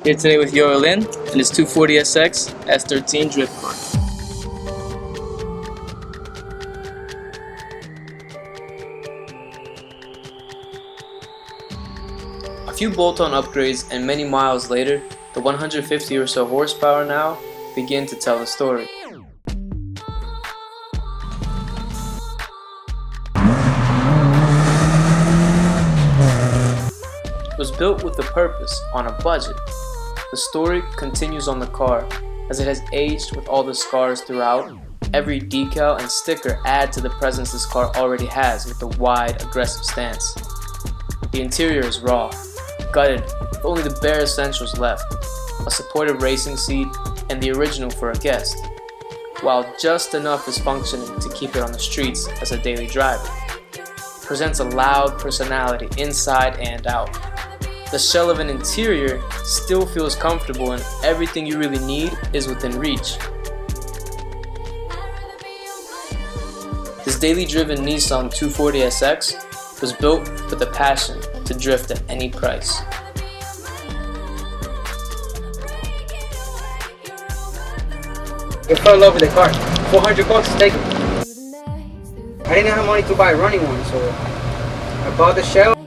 Here today with Lin and his 240SX S13 drift car. A few bolt-on upgrades and many miles later, the 150 or so horsepower now begin to tell the story. It was built with a purpose, on a budget. The story continues on the car, as it has aged with all the scars throughout. Every decal and sticker add to the presence this car already has with a wide, aggressive stance. The interior is raw, gutted, with only the bare essentials left, a supportive racing seat, and the original for a guest, while just enough is functioning to keep it on the streets as a daily driver. It presents a loud personality inside and out. The shell of an interior still feels comfortable, and everything you really need is within reach. This daily driven Nissan 240SX was built with a passion to drift at any price. I fell in love with the car. 400 bucks, take it. I didn't have money to buy a running one, so I bought the shell.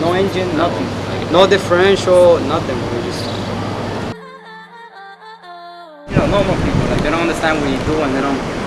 No engine, nothing. No differential, nothing. We just, normal people, like, they don't understand what you do and they don't